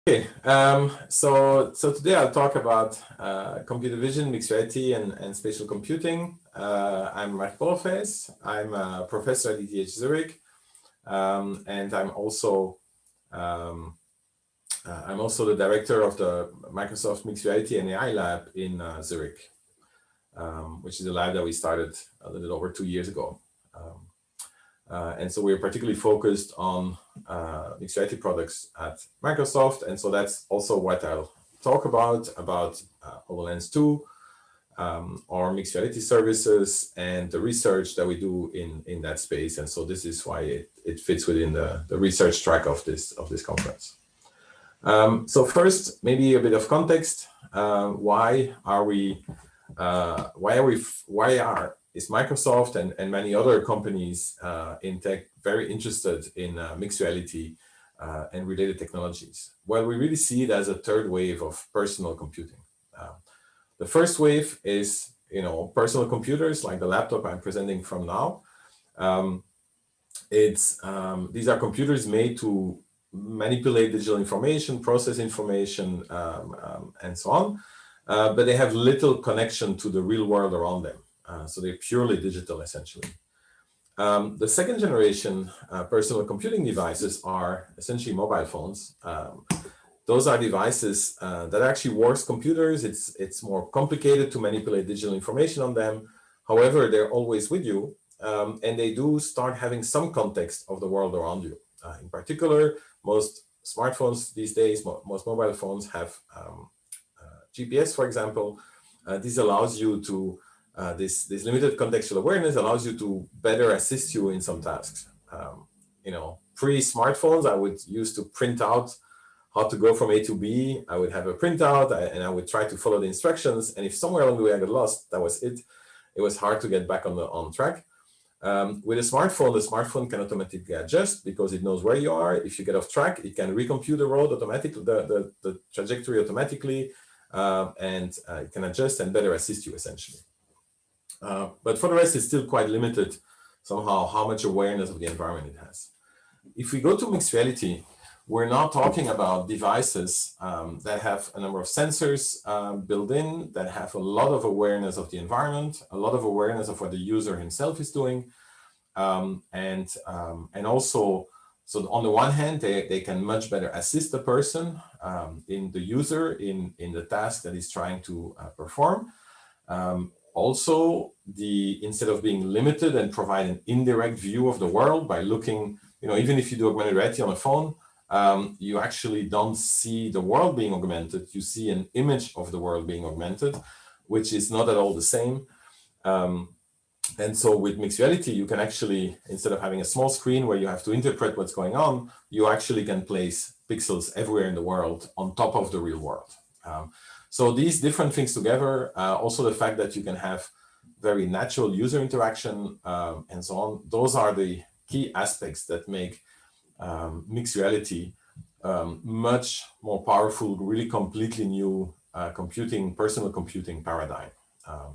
Okay, so today I'll talk about computer vision, mixed reality, and spatial computing. I'm Marc Pollefeys. I'm a professor at ETH Zurich, and I'm also the director of the Microsoft Mixed Reality and AI lab in Zurich, which is a lab that we started a little over 2 years ago. And so we're particularly focused on mixed reality products at Microsoft. And so that's also what I'll talk about HoloLens 2, our mixed reality services, and the research that we do in that space. And so this is why it fits within the research track of this conference. So first, maybe a bit of context. Is Microsoft and many other companies in tech very interested in mixed reality and related technologies? Well, we really see it as a third wave of personal computing. The first wave is, personal computers like the laptop I'm presenting from now. These are computers made to manipulate digital information, process information, and so on, but they have little connection to the real world around them. So they're purely digital, essentially. The second generation personal computing devices are essentially mobile phones. Those are devices that actually works computers. It's more complicated to manipulate digital information on them. However, they're always with you, and they do start having some context of the world around you. In particular, most smartphones these days, most mobile phones have GPS, for example. This allows you to this limited contextual awareness allows you to better assist you in some tasks. Pre-smartphones, I would use to print out how to go from A to B. I would have a printout and I would try to follow the instructions. And if somewhere along the way I got lost, that was it. It was hard to get back on track. With a smartphone, the smartphone can automatically adjust because it knows where you are. If you get off track, it can recompute the road automatically, the trajectory automatically, and it can adjust and better assist you, essentially. But for the rest, it's still quite limited somehow how much awareness of the environment it has. If we go to mixed reality, we're now talking about devices that have a number of sensors built in, that have a lot of awareness of the environment, a lot of awareness of what the user himself is doing. And also, so on the one hand, they can much better assist the person in the user in the task that he's trying to perform. Also, instead of being limited and provide an indirect view of the world by looking, even if you do augmented reality on a phone, you actually don't see the world being augmented. You see an image of the world being augmented, which is not at all the same. And so with mixed reality, you can actually, instead of having a small screen where you have to interpret what's going on, you actually can place pixels everywhere in the world on top of the real world. So these different things together, also the fact that you can have very natural user interaction and so on, those are the key aspects that make mixed reality much more powerful, really completely new personal computing paradigm.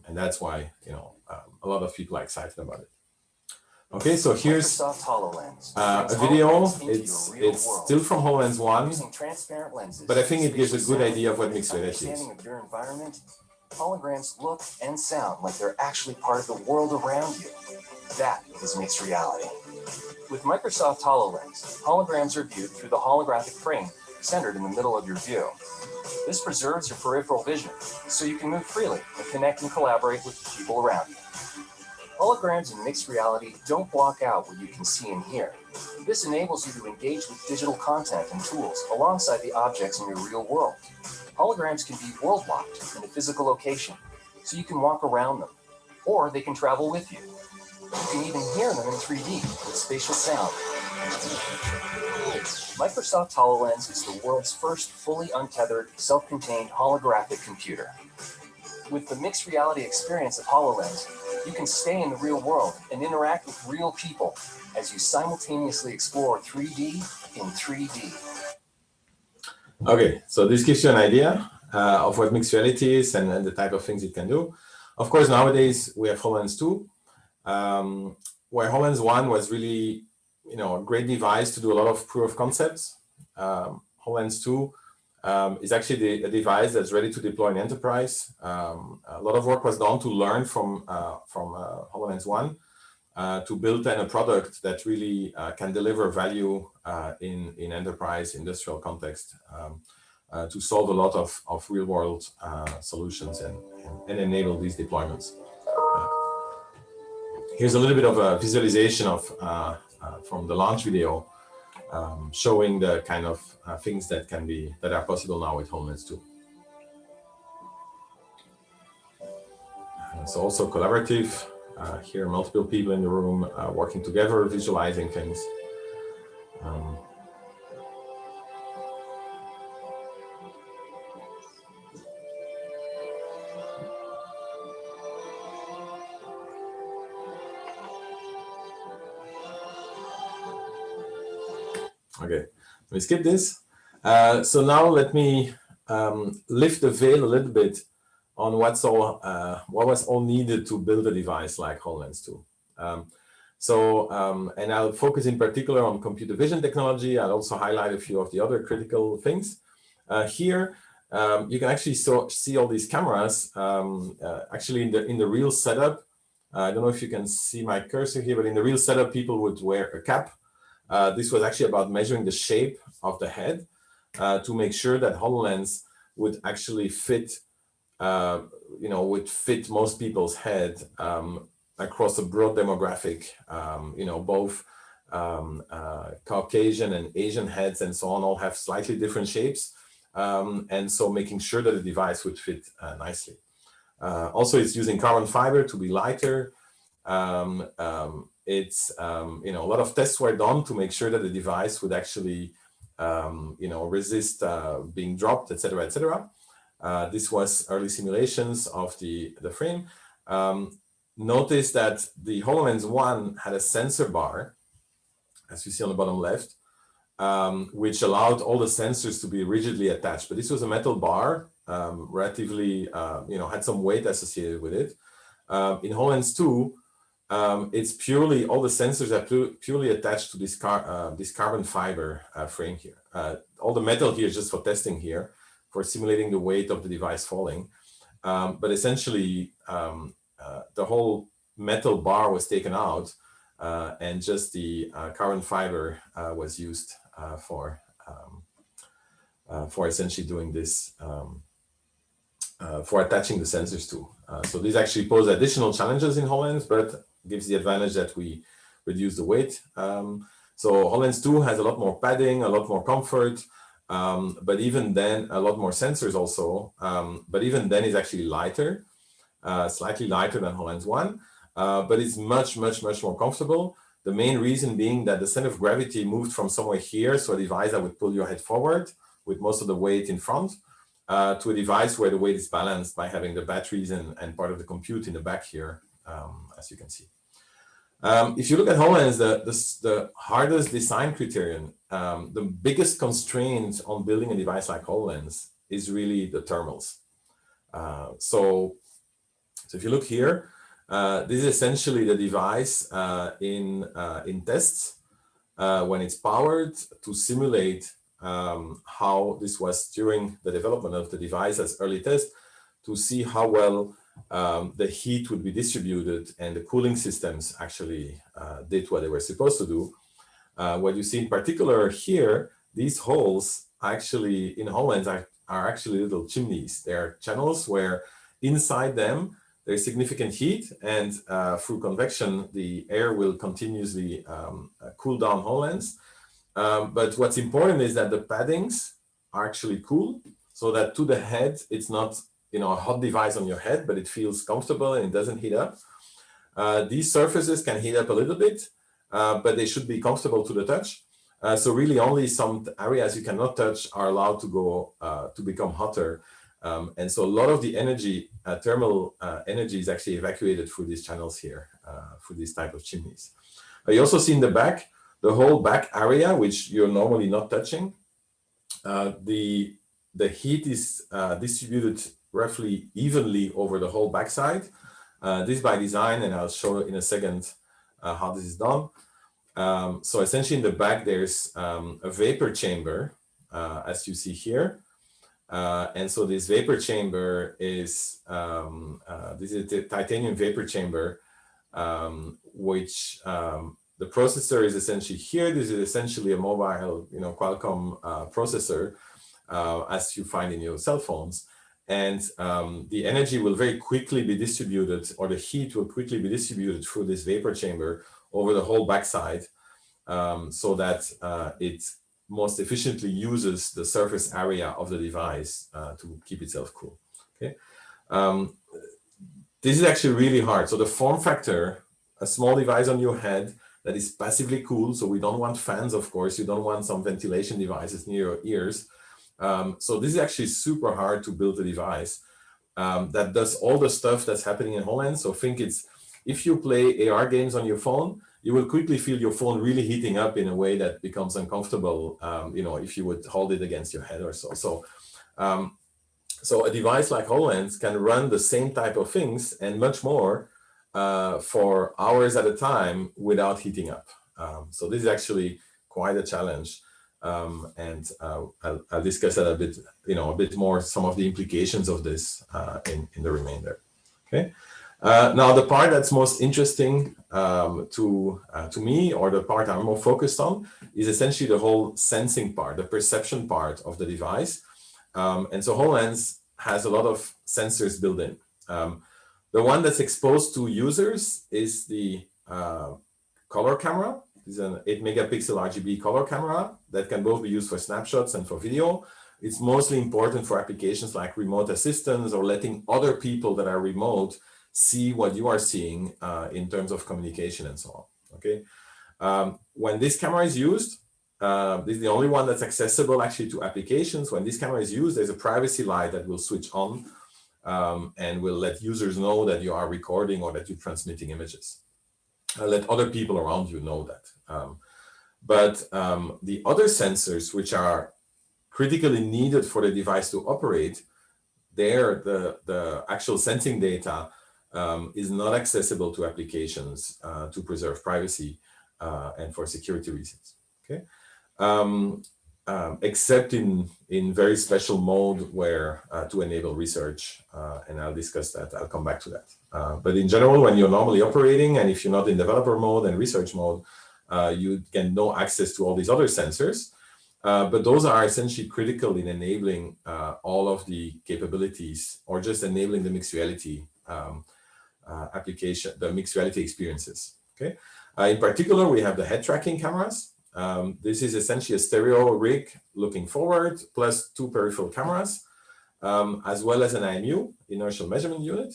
And that's why, a lot of people are excited about it. Okay, so here's a video. It's still from HoloLens 1, but I think it gives a good idea of what mixed reality is. Holograms look and sound like they're actually part of the world around you. That is mixed reality. With Microsoft HoloLens, holograms are viewed through the holographic frame centered in the middle of your view. This preserves your peripheral vision, so you can move freely and connect and collaborate with the people around you. Holograms in mixed reality don't block out what you can see and hear. This enables you to engage with digital content and tools alongside the objects in your real world. Holograms can be world-locked in a physical location, so you can walk around them, or they can travel with you. You can even hear them in 3D with spatial sound. Microsoft HoloLens is the world's first fully untethered, self-contained holographic computer. With the mixed reality experience of HoloLens, you can stay in the real world and interact with real people as you simultaneously explore 3D in 3D. Okay, so this gives you an idea of what mixed reality is and the type of things it can do. Of course, nowadays we have HoloLens 2, where HoloLens 1 was really, a great device to do a lot of proof of concepts. HoloLens 2 is actually a device that's ready to deploy in enterprise. A lot of work was done to learn from HoloLens 1 to build then a product that really can deliver value in enterprise industrial context to solve a lot of real-world solutions and enable these deployments. Here's a little bit of a visualization of from the launch video showing the kind of things that are possible now with HoloLens 2. It's also collaborative. Here, multiple people in the room working together, visualizing things. Okay, let me skip this. So now let me lift the veil a little bit on what was all needed to build a device like HoloLens 2. And I'll focus in particular on computer vision technology. I'll also highlight a few of the other critical things. Here, you can actually see all these cameras actually in the real setup. I don't know if you can see my cursor here, but in the real setup, people would wear a cap. This was actually about measuring the shape of the head to make sure that HoloLens would actually fit, would fit most people's head across a broad demographic, both Caucasian and Asian heads and so on all have slightly different shapes. And so making sure that the device would fit nicely. Also, it's using carbon fiber to be lighter. It's, a lot of tests were done to make sure that the device would actually, resist being dropped, et cetera, et cetera. This was early simulations of the frame. Notice that the HoloLens 1 had a sensor bar, as you see on the bottom left, which allowed all the sensors to be rigidly attached. But this was a metal bar, relatively, had some weight associated with it. In HoloLens 2, it's purely, all the sensors are purely attached to this carbon fiber frame here. All the metal here is just for testing here, for simulating the weight of the device falling. But essentially, the whole metal bar was taken out and just the carbon fiber was used for essentially doing this, for attaching the sensors to. So these actually pose additional challenges in HoloLens, but gives the advantage that we reduce the weight. So HoloLens 2 has a lot more padding, a lot more comfort, but even then, a lot more sensors also. But even then, it's actually lighter, slightly lighter than HoloLens 1, but it's much, much, much more comfortable. The main reason being that the center of gravity moved from somewhere here, so a device that would pull your head forward with most of the weight in front, to a device where the weight is balanced by having the batteries and part of the compute in the back here, as you can see. If you look at HoloLens, the hardest design criterion, the biggest constraint on building a device like HoloLens is really the thermals. So if you look here, this is essentially the device in tests when it's powered to simulate how this was during the development of the device as early test to see how well the heat would be distributed and the cooling systems actually did what they were supposed to do. What you see in particular here, these holes actually in HoloLens are actually little chimneys. They are channels where inside them there's significant heat, and through convection, the air will continuously cool down HoloLens. But what's important is that the paddings are actually cool, so that to the head, it's not a hot device on your head, but it feels comfortable and it doesn't heat up. These surfaces can heat up a little bit, but they should be comfortable to the touch. So really only some areas you cannot touch are allowed to go to become hotter. And so a lot of the energy, thermal energy is actually evacuated through these channels here, through these type of chimneys. You also see in the back, the whole back area, which you're normally not touching. The heat is distributed roughly evenly over the whole backside. This by design, and I'll show in a second how this is done. So essentially in the back, there's a vapor chamber, as you see here. And so this vapor chamber is, this is the titanium vapor chamber, which the processor is essentially here. This is essentially a mobile, Qualcomm processor, as you find in your cell phones. And the energy will very quickly be distributed, or the heat will quickly be distributed through this vapor chamber over the whole backside, so that it most efficiently uses the surface area of the device to keep itself cool. Okay, this is actually really hard. So the form factor, a small device on your head that is passively cooled. So we don't want fans, of course. You don't want some ventilation devices near your ears. So this is actually super hard to build a device that does all the stuff that's happening in HoloLens. So think if you play AR games on your phone, you will quickly feel your phone really heating up in a way that becomes uncomfortable, if you would hold it against your head or so. So a device like HoloLens can run the same type of things and much more for hours at a time without heating up. So this is actually quite a challenge. And I'll discuss that a bit more, some of the implications of this in the remainder. Okay. Now, the part that's most interesting to me, or the part I'm more focused on, is essentially the whole sensing part, the perception part of the device. And so HoloLens has a lot of sensors built in. The one that's exposed to users is the color camera. It's an 8 megapixel RGB color camera that can both be used for snapshots and for video. It's mostly important for applications like remote assistance or letting other people that are remote see what you are seeing in terms of communication and so on. Okay. When this camera is used, this is the only one that's accessible actually to applications. When this camera is used, there's a privacy light that will switch on and will let users know that you are recording or that you're transmitting images. Let other people around you know that. But the other sensors, which are critically needed for the device to operate, there the actual sensing data is not accessible to applications to preserve privacy and for security reasons. Okay, except in very special mode where to enable research, and I'll discuss that. I'll come back to that. But in general, when you're normally operating, and if you're not in developer mode and research mode, you get no access to all these other sensors. But those are essentially critical in enabling all of the capabilities, or just enabling the mixed reality application, the mixed reality experiences. Okay. In particular, we have the head tracking cameras. This is essentially a stereo rig looking forward, plus 2 peripheral cameras, as well as an IMU, inertial measurement unit.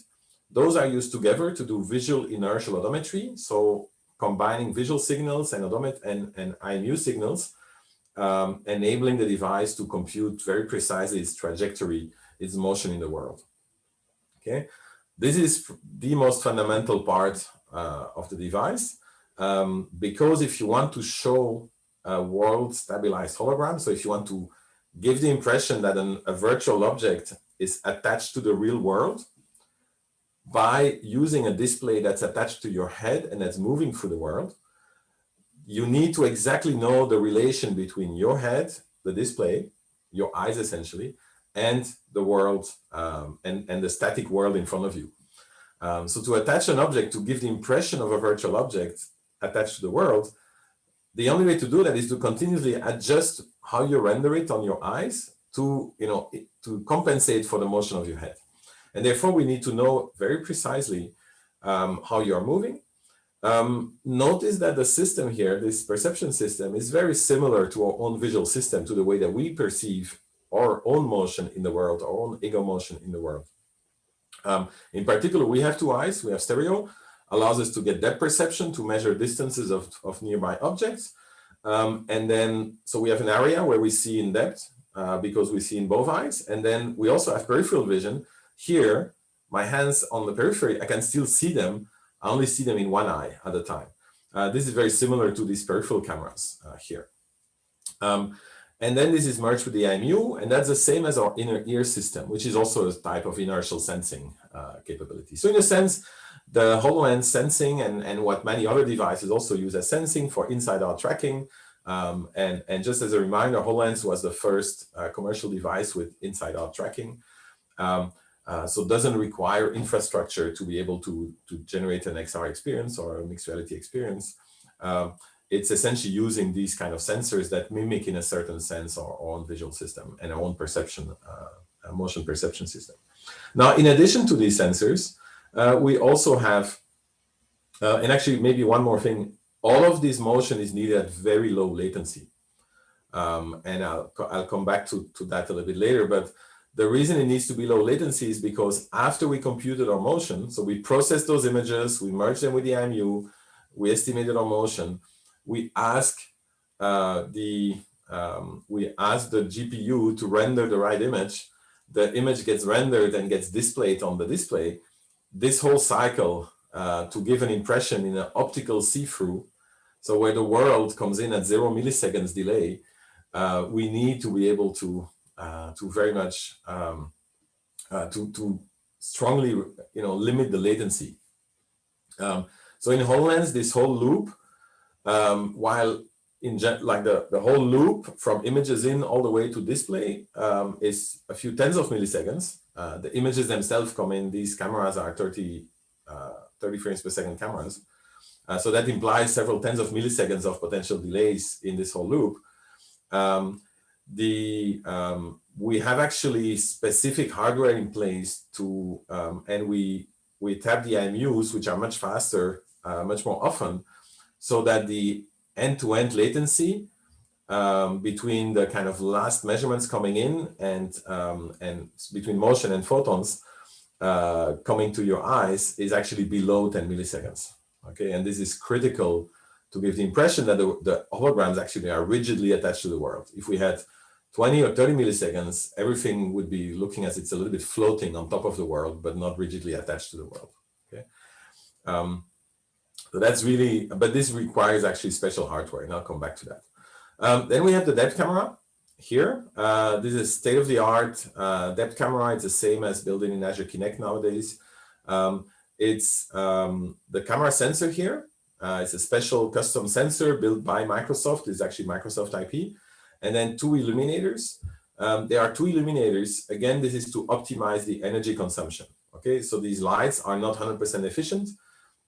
Those are used together to do visual inertial odometry. So combining visual signals and IMU signals, enabling the device to compute very precisely its trajectory, its motion in the world. Okay, this is the most fundamental part of the device, because if you want to show a world stabilized hologram, so if you want to give the impression that a virtual object is attached to the real world by using a display that's attached to your head and that's moving through the world, you need to exactly know the relation between your head, the display, your eyes essentially, and the world, and the static world in front of you. So to attach an object, to give the impression of a virtual object attached to the world, the only way to do that is to continuously adjust how you render it on your eyes to compensate for the motion of your head. And therefore, we need to know very precisely how you are moving. Notice that the system here, this perception system, is very similar to our own visual system, to the way that we perceive our own motion in the world, our own ego motion in the world. In particular, we have 2 eyes, we have stereo, allows us to get depth perception to measure distances of nearby objects. And then, so we have an area where we see in depth because we see in both eyes. And then we also have peripheral vision. Here, my hands on the periphery, I can still see them. I only see them in one eye at a time. This is very similar to these peripheral cameras here. And then this is merged with the IMU, and that's the same as our inner ear system, which is also a type of inertial sensing capability. So in a sense, the HoloLens sensing and what many other devices also use as sensing for inside-out tracking And just as a reminder, HoloLens was the first commercial device with inside-out tracking. So it doesn't require infrastructure to be able to generate an XR experience or a mixed reality experience. It's essentially using these kind of sensors that mimic in a certain sense our own visual system and our own perception, motion perception system. Now, in addition to these sensors, we also have, and actually maybe one more thing, all of this motion is needed at very low latency. And I'll come back to that a little bit later, but the reason it needs to be low latency is because after we computed our motion, so we processed those images, we merged them with the IMU, we estimated our motion, we ask the GPU to render the right image. The image gets rendered and gets displayed on the display. This whole cycle to give an impression in an optical see-through, so where the world comes in at 0 milliseconds delay, we need to be able to very much to strongly limit the latency. So in HoloLens, this whole loop, while in like the whole loop from images in all the way to display is a few tens of milliseconds. The images themselves come in, these cameras are 30 frames per second cameras. So that implies several tens of milliseconds of potential delays in this whole loop. We have actually specific hardware in place to, and we tap the IMUs, which are much faster, much more often, so that the end-to-end latency between the kind of last measurements coming in and between motion and photons coming to your eyes is actually below 10 milliseconds. Okay, and this is critical to give the impression that the holograms actually are rigidly attached to the world. If we had 20 or 30 milliseconds, everything would be looking as it's a little bit floating on top of the world, but not rigidly attached to the world. Okay, so that's really, but this requires actually special hardware, and I'll come back to that. Then we have the Dept camera here. This is state-of-the-art Dept camera. It's the same as built in Azure Kinect nowadays. It's the camera sensor here. It's a special custom sensor built by Microsoft. It's actually Microsoft IP. And then 2 illuminators. There are 2 illuminators. Again, this is to optimize the energy consumption. Okay, so these lights are not 100% efficient.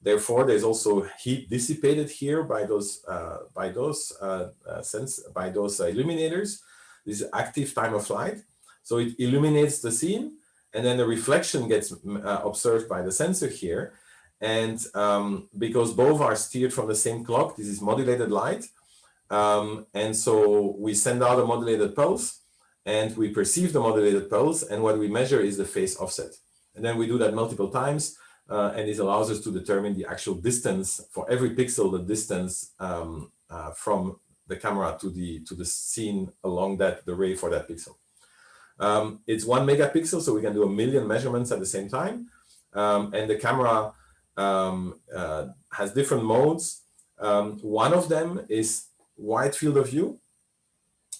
Therefore, there's also heat dissipated here by those illuminators. This is active time of flight. So it illuminates the scene, and then the reflection gets observed by the sensor here. And because both are steered from the same clock, this is modulated light. And so we send out a modulated pulse, and we perceive the modulated pulse, and what we measure is the phase offset. And then we do that multiple times, and this allows us to determine the actual distance for every pixel, the distance from the camera to the scene along the ray for that pixel. It's 1 megapixel, so we can do 1 million measurements at the same time. And the camera has different modes. One of them is wide field of view.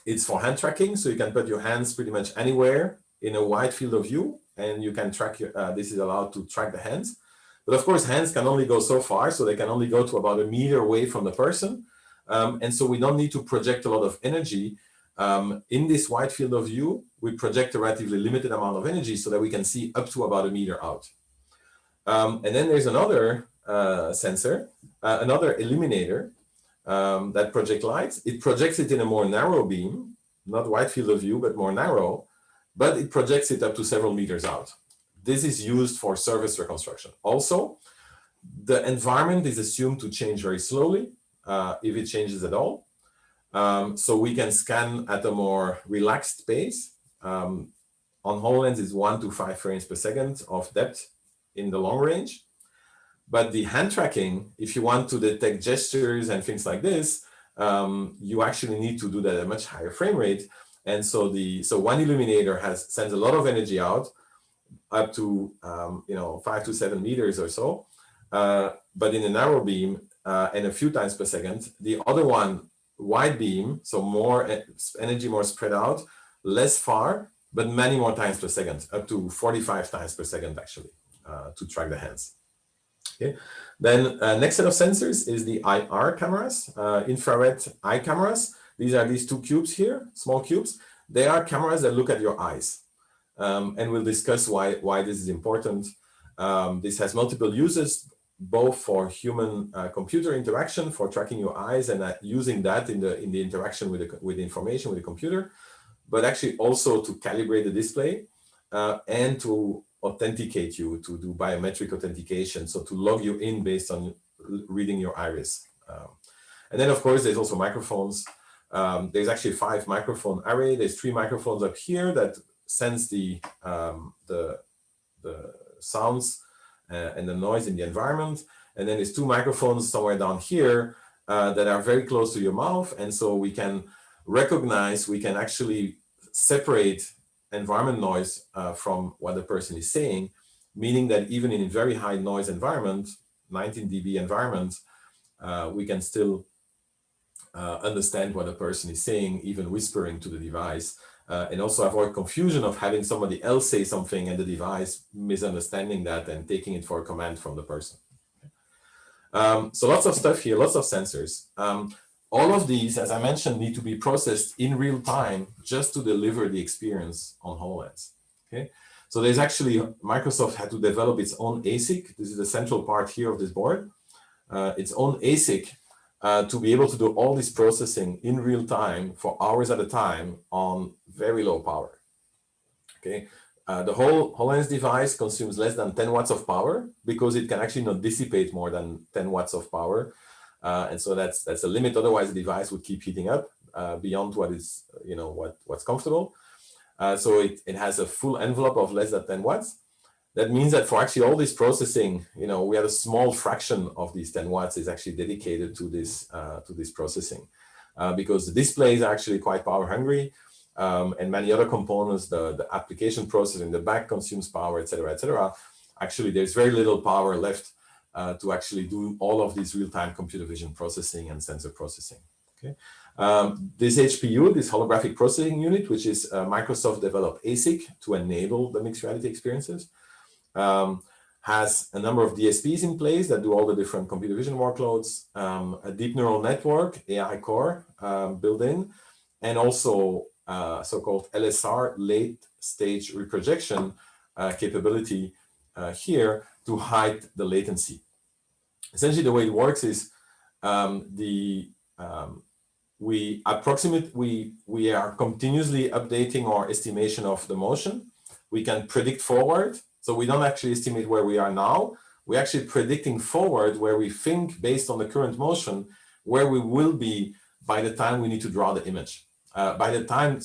It's for hand tracking, so you can put your hands pretty much anywhere in a wide field of view, and you can track this is allowed to track the hands. But of course, hands can only go so far, so they can only go to about 1 meter away from the person. And so we don't need to project a lot of energy. In this wide field of view, we project a relatively limited amount of energy so that we can see up to about 1 meter out. And then there's another sensor, another illuminator that projects lights. It projects it in a more narrow beam, not wide field of view, but more narrow, but it projects it up to several meters out. This is used for surface reconstruction. Also, the environment is assumed to change very slowly, if it changes at all. So we can scan at a more relaxed pace. On HoloLens is 1 to 5 frames per second of depth in the long range. But the hand tracking, if you want to detect gestures and things like this, you actually need to do that at a much higher frame rate. And so one illuminator sends a lot of energy out, up to 5 to 7 meters or so, but in a narrow beam and a few times per second. The other one, wide beam, so more energy, more spread out, less far, but many more times per second, up to 45 times per second actually, to track the hands. Okay. Then next set of sensors is the IR cameras, infrared eye cameras. These are these two cubes here, small cubes. They are cameras that look at your eyes. And we'll discuss why this is important. This has multiple uses, both for human computer interaction, for tracking your eyes and using that in the interaction with the information with the computer, but actually also to calibrate the display and to authenticate you, to do biometric authentication, so to log you in based on reading your iris. And then, of course, there's also microphones. There's actually 5 microphone array. There's 3 microphones up here that sense the sounds and the noise in the environment. And then there's 2 microphones somewhere down here that are very close to your mouth. And so we can recognize, we can actually separate environment noise from what the person is saying, meaning that even in a very high noise environment, 19 dB environment, we can still understand what a person is saying, even whispering to the device, and also avoid confusion of having somebody else say something and the device misunderstanding that and taking it for a command from the person. So lots of stuff here, lots of sensors. All of these, as I mentioned, need to be processed in real time just to deliver the experience on HoloLens. Okay, so there's actually, Microsoft had to develop its own ASIC. This is the central part here of this board. Its own ASIC to be able to do all this processing in real time for hours at a time on very low power. Okay, the whole HoloLens device consumes less than 10 watts of power because it can actually not dissipate more than 10 watts of power. And so that's a limit. Otherwise, the device would keep heating up beyond what is, what's comfortable. So it has a full envelope of less than 10 watts. That means that for actually all this processing, we have a small fraction of these 10 watts is actually dedicated to this processing, because the display is actually quite power hungry, and many other components, the application processor in the back consumes power, et cetera, et cetera. Actually, there's very little power left to actually do all of these real-time computer vision processing and sensor processing. Okay, this HPU, this holographic processing unit, which is Microsoft developed ASIC to enable the mixed reality experiences, has a number of DSPs in place that do all the different computer vision workloads, a deep neural network, AI core built in, and also so-called LSR, late stage reprojection capability here to hide the latency. Essentially, the way it works is we are continuously updating our estimation of the motion. We can predict forward. So we don't actually estimate where we are now. We're actually predicting forward where we think, based on the current motion, where we will be by the time we need to draw the image. By the time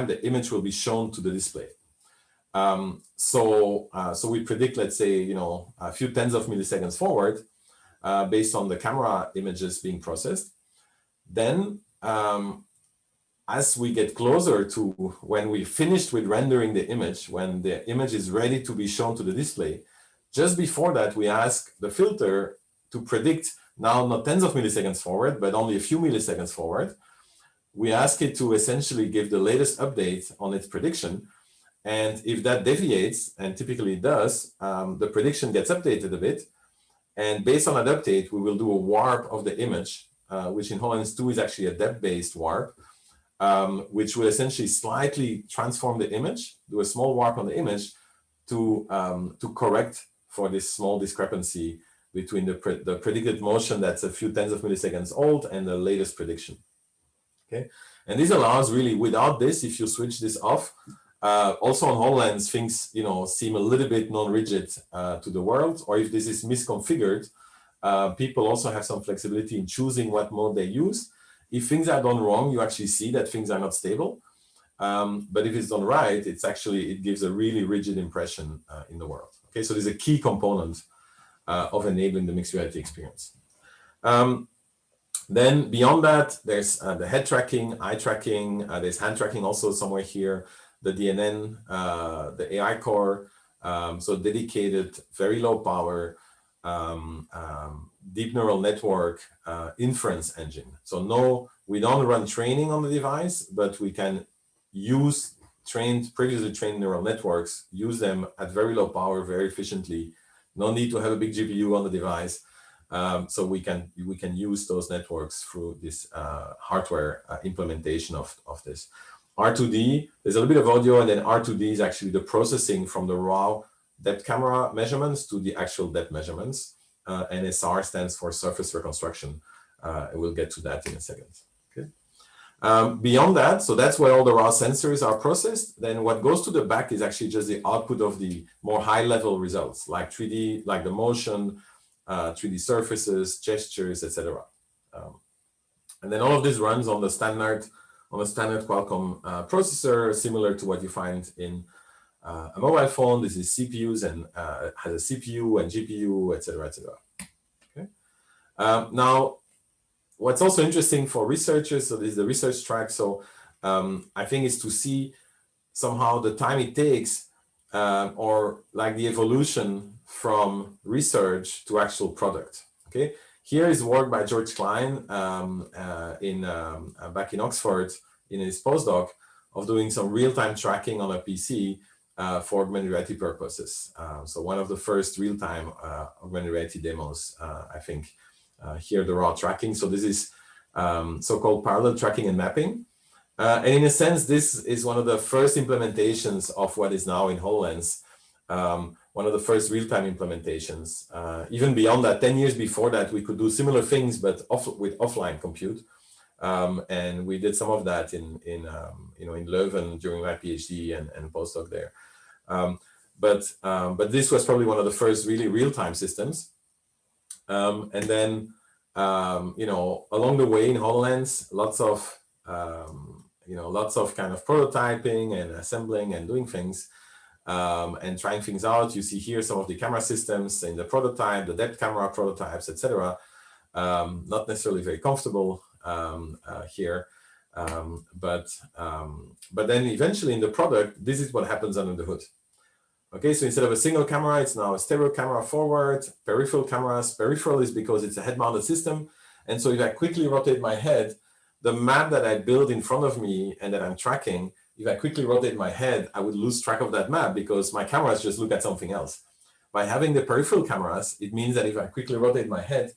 the image will be shown to the display. So we predict, let's say, a few tens of milliseconds forward based on the camera images being processed. Then, as we get closer to when we finished with rendering the image, when the image is ready to be shown to the display, just before that, we ask the filter to predict now not tens of milliseconds forward, but only a few milliseconds forward. We ask it to essentially give the latest update on its prediction. And if that deviates, and typically it does, the prediction gets updated a bit. And based on that update, we will do a warp of the image, which in HoloLens 2 is actually a depth-based warp, which will essentially slightly transform the image, do a small warp on the image to correct for this small discrepancy between the predicted motion that's a few tens of milliseconds old and the latest prediction. Okay, and this allows really, without this, if you switch this off, also on HoloLens, things seem a little bit non-rigid to the world, or if this is misconfigured, people also have some flexibility in choosing what mode they use. If things are done wrong, you actually see that things are not stable. But if it's done right, it gives a really rigid impression in the world. Okay, so there's a key component of enabling the mixed reality experience. Then beyond that, there's the head tracking, eye tracking, there's hand tracking also somewhere here, the DNN, the AI core, so dedicated, very low power, deep neural network inference engine. So no, we don't run training on the device, but we can use previously trained neural networks, use them at very low power very efficiently No need to have a big GPU on the device. So we can use those networks through this hardware implementation of this. R2D, there's a little bit of audio, and then R2D is actually the processing from the raw depth camera measurements to the actual depth measurements. And SSVAR stands for surface reconstruction. We'll get to that in a second. Okay. Beyond that, so that's where all the raw sensors are processed. Then what goes to the back is actually just the output of the more high-level results, like 3D, like the motion, 3D surfaces, gestures, etc. And then all of this runs on the standard Qualcomm processor, similar to what you find in a mobile phone. This is CPUs and has a CPU and GPU, etc., etc. Okay. Now, what's also interesting for researchers, so this is the research track. So I think is to see somehow the time it takes, or like the evolution from research to actual product. Okay. Here is work by George Klein back in Oxford in his postdoc of doing some real-time tracking on a PC for augmented reality purposes. So one of the first real-time augmented reality demos, I think, here the raw tracking. So this is so-called parallel tracking and mapping. And in a sense, this is one of the first implementations of what is now in HoloLens. One of the first real-time implementations. Even beyond that, 10 years before that, we could do similar things, but with offline compute. And we did some of that in Leuven during my PhD and postdoc there. But this was probably one of the first really real-time systems. And then, along the way in HoloLens, lots of kind of prototyping and assembling and doing things. And trying things out. You see here some of the camera systems in the prototype, the depth camera prototypes, etc. Not necessarily very comfortable here, but then eventually in the product, this is what happens under the hood. Okay, so instead of a single camera, it's now a stereo camera forward, peripheral cameras. Peripheral is because it's a head-mounted system, and so if I quickly rotate my head, the map that I build in front of me and that I'm tracking, if I quickly rotate my head, I would lose track of that map because my cameras just look at something else. By having the peripheral cameras, it means that if I quickly rotate my head,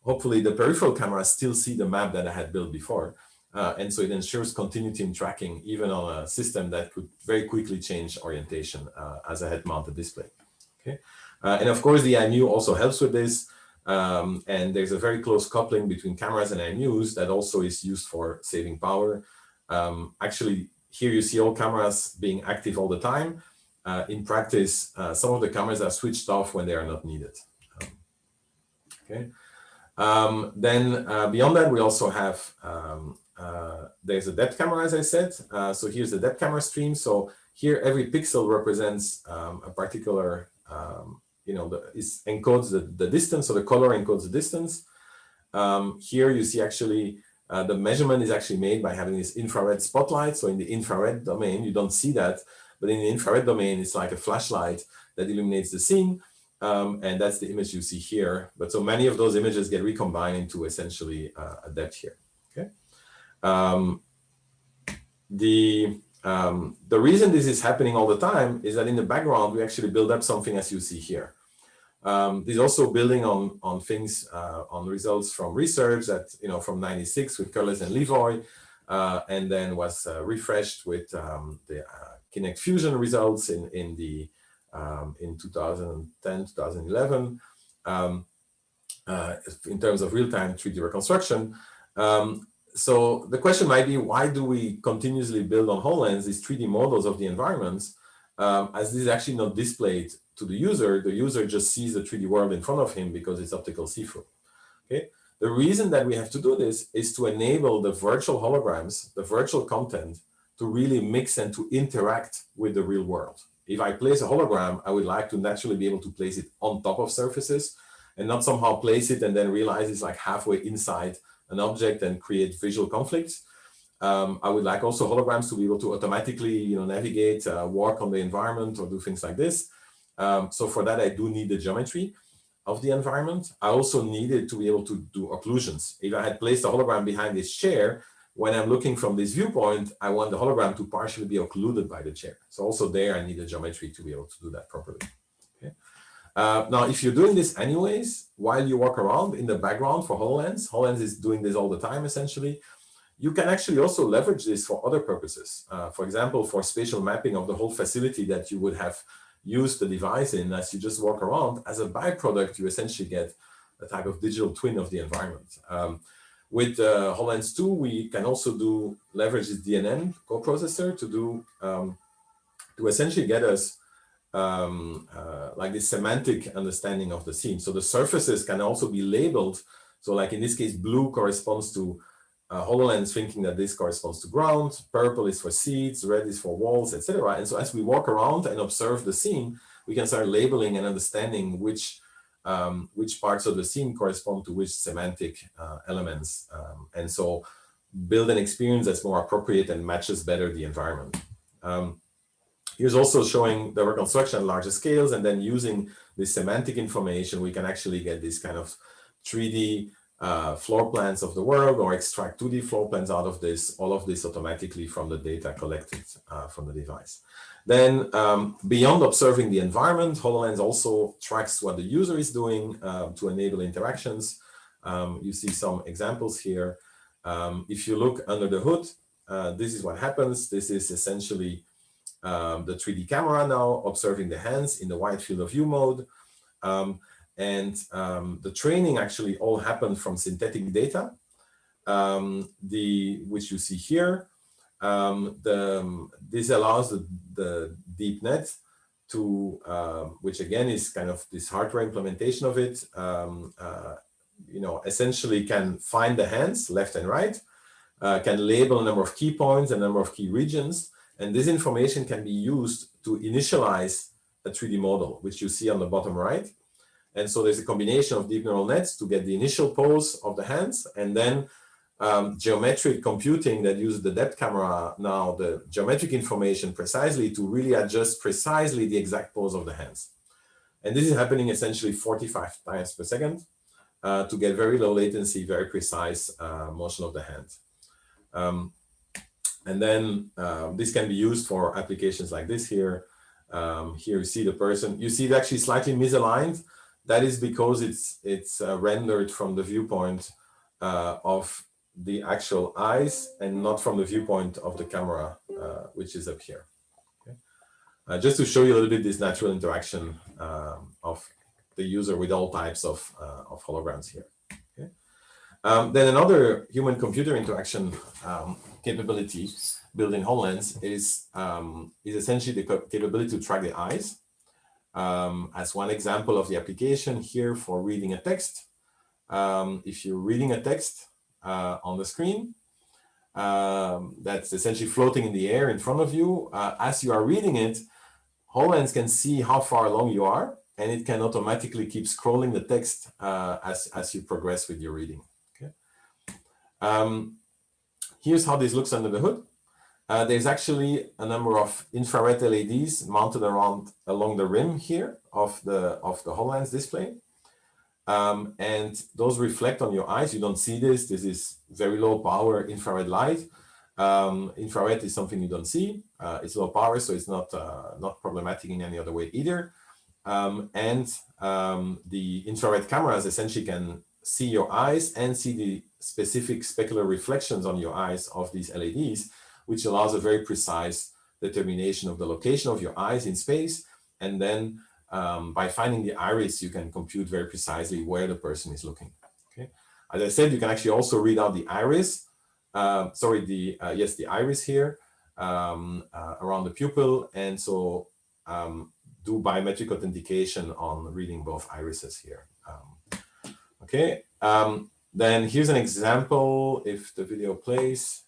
hopefully the peripheral cameras still see the map that I had built before. And so it ensures continuity in tracking, even on a system that could very quickly change orientation as a head-mounted display. Okay, and of course, the IMU also helps with this. And there's a very close coupling between cameras and IMUs that also is used for saving power. Actually, here you see all cameras being active all the time. In practice, some of the cameras are switched off when they are not needed. Okay. Then beyond that, we also have, there's a depth camera, as I said. So here's the depth camera stream. So here, every pixel represents a particular, encodes the distance, so the color encodes the distance. Here you see actually, the measurement is actually made by having this infrared spotlight. So in the infrared domain, you don't see that, but in the infrared domain, it's like a flashlight that illuminates the scene. And that's the image you see here. But so many of those images get recombined into essentially a depth here. Okay. The reason this is happening all the time is that in the background, we actually build up something as you see here. This is also building on things, on results from research that, from 96 with Curlis and Levoy, and then was refreshed with the Kinect Fusion results in 2010, 2011, in terms of real-time 3D reconstruction. So the question might be, why do we continuously build on HoloLens these 3D models of the environments, as this is actually not displayed to the user just sees the 3D world in front of him because it's optical see-through. Okay. The reason that we have to do this is to enable the virtual holograms, the virtual content, to really mix and to interact with the real world. If I place a hologram, I would like to naturally be able to place it on top of surfaces and not somehow place it and then realize it's like halfway inside an object and create visual conflicts. I would like also holograms to be able to automatically, navigate, walk on the environment or do things like this. So for that, I do need the geometry of the environment. I also needed to be able to do occlusions. If I had placed a hologram behind this chair, when I'm looking from this viewpoint, I want the hologram to partially be occluded by the chair. So also there, I need a geometry to be able to do that properly. Okay. Now, if you're doing this anyways, while you walk around in the background for HoloLens, HoloLens is doing this all the time essentially, you can actually also leverage this for other purposes. For example, for spatial mapping of the whole facility that you would have used the device in as you just walk around. As a byproduct, you essentially get a type of digital twin of the environment. With HoloLens 2, we can also leverage this DNN coprocessor to essentially get us like this semantic understanding of the scene. So the surfaces can also be labeled. So like in this case, blue corresponds to HoloLens thinking that this corresponds to ground, purple is for seats, red is for walls, etc. And so as we walk around and observe the scene, we can start labeling and understanding which parts of the scene correspond to which semantic elements. And so build an experience that's more appropriate and matches better the environment. Here's also showing the reconstruction at larger scales, and then using this semantic information, we can actually get this kind of 3D floor plans of the world, or extract 2D floor plans out of this, all of this automatically from the data collected from the device. Then beyond observing the environment, HoloLens also tracks what the user is doing to enable interactions. You see some examples here. If you look under the hood, this is what happens. This is essentially the 3D camera now observing the hands in the wide field of view mode. The training actually all happened from synthetic data, which you see here. This allows the deep net to, which again is kind of this hardware implementation of it, essentially can find the hands left and right, can label a number of key points, a number of key regions, and this information can be used to initialize a 3D model, which you see on the bottom right. And so there's a combination of deep neural nets to get the initial pose of the hands, and then geometric computing that uses the Dept camera, now the geometric information precisely to really adjust precisely the exact pose of the hands. And this is happening essentially 45 times per second to get very low latency, very precise motion of the hand. And then this can be used for applications like this here. Here you see the person, you see it actually slightly misaligned. That is because it's rendered from the viewpoint of the actual eyes and not from the viewpoint of the camera, which is up here. Okay? Just to show you a little bit this natural interaction of the user with all types of holograms here. Okay? Then another human-computer interaction capability built in HoloLens is essentially the capability to track the eyes. As one example of the application here for reading a text. If you're reading a text on the screen, that's essentially floating in the air in front of you, as you are reading it, HoloLens can see how far along you are, and it can automatically keep scrolling the text as you progress with your reading. Okay. Here's how this looks under the hood. There's actually a number of infrared LEDs mounted along the rim here of the HoloLens display. And those reflect on your eyes. You don't see this. This is very low power infrared light. Infrared is something you don't see. It's low power, so it's not problematic in any other way either. The infrared cameras essentially can see your eyes and see the specific specular reflections on your eyes of these LEDs, which allows a very precise determination of the location of your eyes in space. And then by finding the iris, you can compute very precisely where the person is looking. Okay. As I said, you can actually also read out the iris. The iris here around the pupil, and so do biometric authentication on reading both irises here. Okay. Then here's an example if the video plays.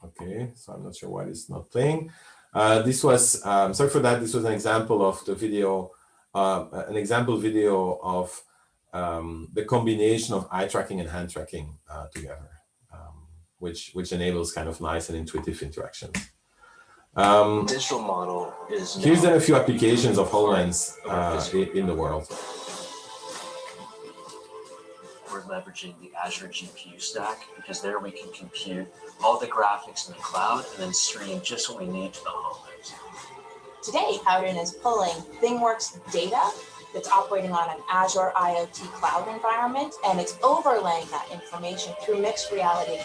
Okay, so I'm not sure why it's not playing. This was, sorry for that, this was an example of the video, an example video of the combination of eye tracking and hand tracking together, which enables kind of nice and intuitive interactions. Digital model is here's then a few applications of HoloLens in the world. We're leveraging the Azure GPU stack because there we can compute all the graphics in the cloud and then stream just what we need to the HoloLens. Today, Howden is pulling ThingWorx data that's operating on an Azure IoT cloud environment, and it's overlaying that information through mixed reality.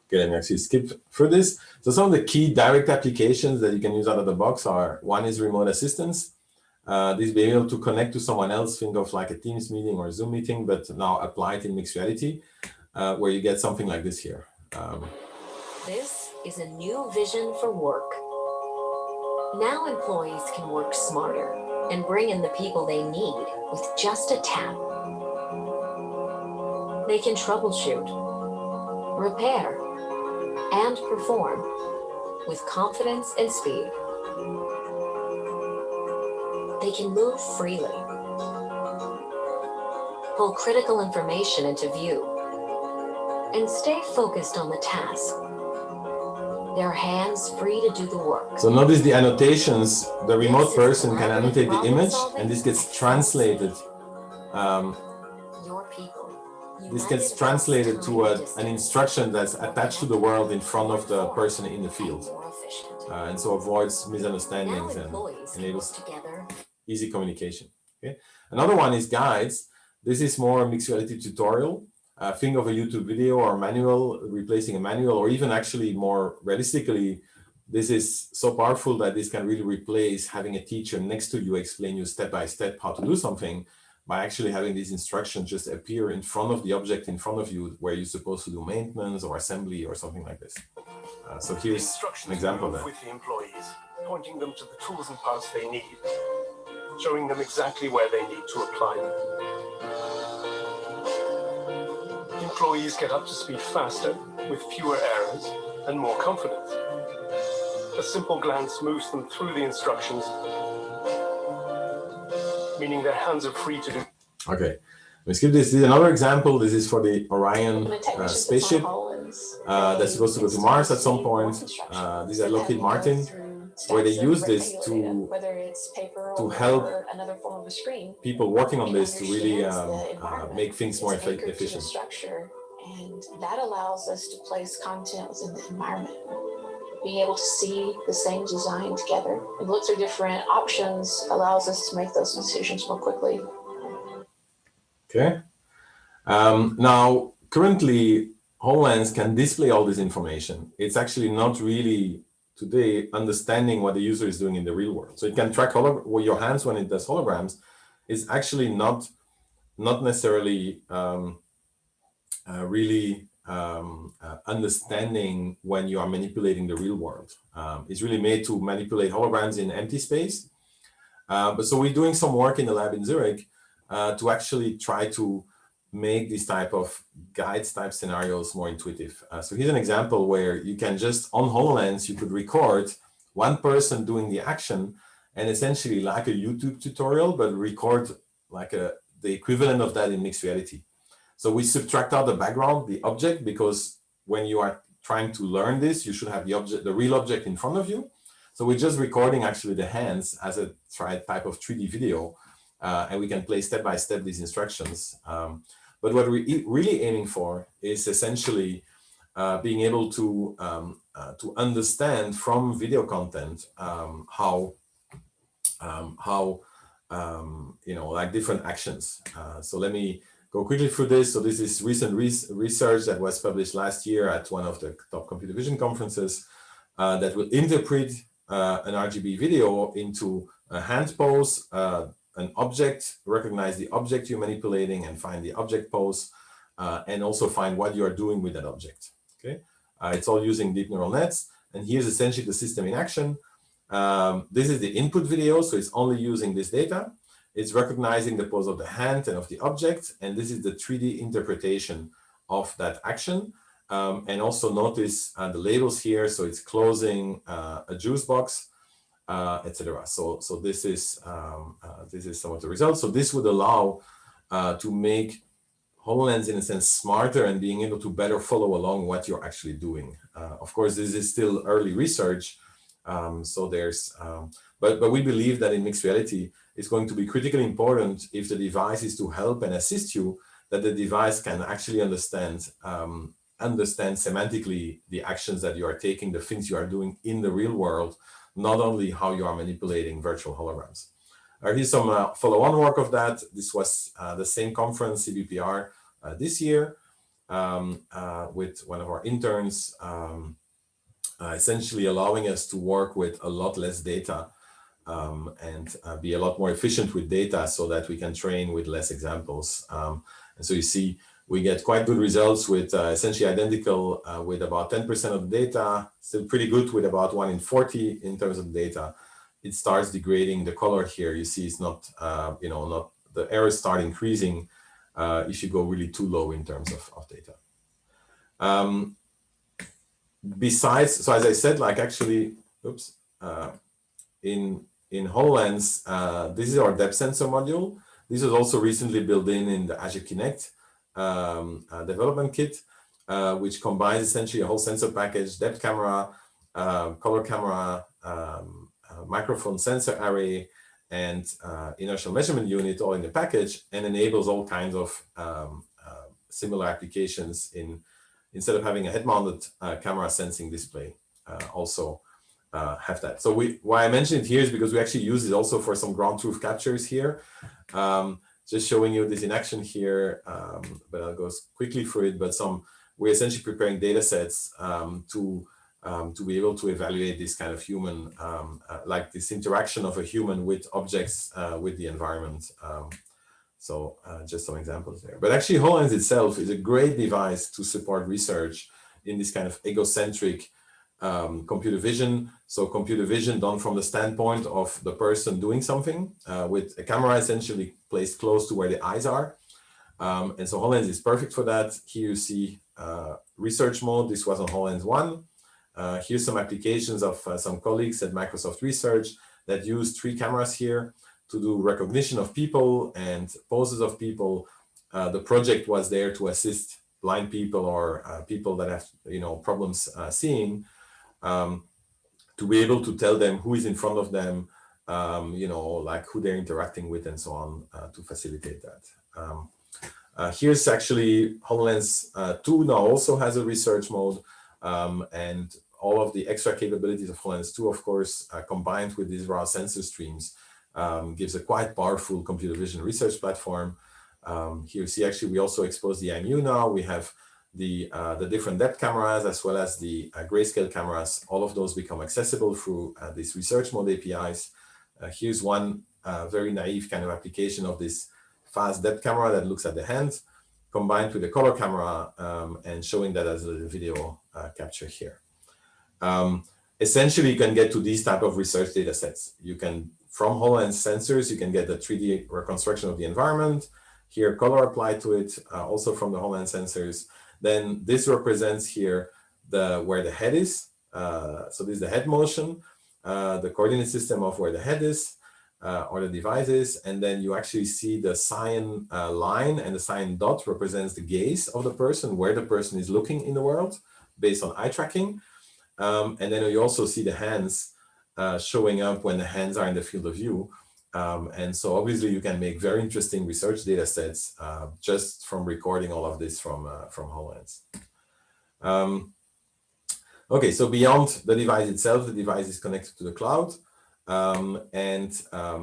Okay, let me actually skip through this. So some of the key direct applications that you can use out of the box are, one is remote assistance. This being able to connect to someone else, think of like a Teams meeting or a Zoom meeting, but now applied in mixed reality, where you get something like this here. This is a new vision for work. Now employees can work smarter and bring in the people they need with just a tap. They can troubleshoot, repair, and perform with confidence and speed. They can move freely, pull critical information into view, and stay focused on the task. Their hands free to do the work. So notice the annotations. The remote person can annotate the image, and this gets translated. Your people. This gets translated to an instruction that's attached to the world in front of the person in the field. And so avoids misunderstandings and enables easy communication. Okay. Another one is guides. This is more a mixed reality tutorial. Think of a YouTube video or manual, replacing a manual, or even actually more realistically, this is so powerful that this can really replace having a teacher next to you explain you step by step how to do something, by actually having these instructions just appear in front of the object in front of you where you're supposed to do maintenance or assembly or something like this. So here's an example of that. With the employees, pointing them to the tools and parts they need, showing them exactly where they need to apply them. Employees get up to speed faster, with fewer errors and more confidence. A simple glance moves them through the instructions, meaning their hands are free to do. Okay, let's skip this. This is another example. This is for the Orion spaceship that's supposed to go to Mars at some point. These are Lockheed Martin, where they use this to help people working on this to really make things more efficient. And that allows us to place content within the environment. Being able to see the same design together and look through different options allows us to make those decisions more quickly. Okay. Now, currently, HoloLens can display all this information. It's actually not really today understanding what the user is doing in the real world. So it can track your hands when it does holograms. It's actually not necessarily really understanding when you are manipulating the real world. It's really made to manipulate holograms in empty space. But so we're doing some work in the lab in Zurich to actually try to make these type of guides type scenarios more intuitive. So here's an example where you can just, on HoloLens, you could record one person doing the action and essentially like a YouTube tutorial, but record like the equivalent of that in mixed reality. So we subtract out the background, the object, because when you are trying to learn this, you should have the object, the real object in front of you. So we're just recording actually the hands as a type of 3D video, and we can play step by step these instructions. But what we're really aiming for is essentially being able to understand from video content how like different actions. So let me go quickly through this. So this is recent research that was published last year at one of the top computer vision conferences that will interpret an RGB video into a hand pose, an object, recognize the object you're manipulating and find the object pose, and also find what you are doing with that object. Okay, it's all using deep neural nets. And here's essentially the system in action. This is the input video, so it's only using this data. It's recognizing the pose of the hand and of the object, and this is the 3D interpretation of that action. And also notice the labels here, so it's closing a juice box, etc. So this is some of the results. So this would allow to make HoloLens in a sense smarter and being able to better follow along what you're actually doing. Of course, this is still early research, So there's, but we believe that in mixed reality, it's going to be critically important if the device is to help and assist you, that the device can actually understand semantically the actions that you are taking, the things you are doing in the real world, not only how you are manipulating virtual holograms. Here's some follow-on work of that. This was the same conference, CBPR, this year, with one of our interns, essentially allowing us to work with a lot less data and be a lot more efficient with data so that we can train with less examples. And so you see, we get quite good results with essentially identical with about 10% of the data, still pretty good with about 1 in 40 in terms of data. It starts degrading the color here. You see it's not, not the errors start increasing if you go really too low in terms of data. Besides, so as I said, like actually, oops, in HoloLens, this is our depth sensor module. This is also recently built in the Azure Kinect development kit, which combines essentially a whole sensor package, depth camera, color camera, microphone sensor array, and inertial measurement unit all in the package, and enables all kinds of similar applications instead of having a head-mounted camera sensing display, also have that. So why I mentioned it here is because we actually use it also for some ground truth captures here. Just showing you this in action here, but I'll go quickly through it. But we're essentially preparing data sets to be able to evaluate this kind of human, like this interaction of a human with objects with the environment. So just some examples there. But actually HoloLens itself is a great device to support research in this kind of egocentric computer vision. So computer vision done from the standpoint of the person doing something with a camera essentially placed close to where the eyes are. And so HoloLens is perfect for that. Here you see research mode. This was on HoloLens 1. Here's some applications of some colleagues at Microsoft Research that use 3 cameras here to do recognition of people and poses of people. The project was there to assist blind people or people that have problems seeing, to be able to tell them who is in front of them, like who they're interacting with and so on, to facilitate that. Here's actually HoloLens 2 now also has a research mode, and all of the extra capabilities of HoloLens 2, of course, combined with these raw sensor streams, gives a quite powerful computer vision research platform. Here you see actually we also expose the IMU now. We have the different depth cameras as well as the grayscale cameras. All of those become accessible through these research mode APIs. Here's one very naive kind of application of this fast depth camera that looks at the hands, combined with the color camera, and showing that as a video capture here. Essentially, you can get to these type of research data sets. You can, from HoloLens sensors, you can get the 3D reconstruction of the environment. Here, color applied to it, also from the HoloLens sensors. Then this represents here where the head is. So this is the head motion, the coordinate system of where the head is, or the device is. And then you actually see the cyan line, and the cyan dot represents the gaze of the person, where the person is looking in the world based on eye tracking. And then you also see the hands showing up when the hands are in the field of view. And so obviously you can make very interesting research data sets just from recording all of this from HoloLens. Okay, so beyond the device itself, the device is connected to the cloud. And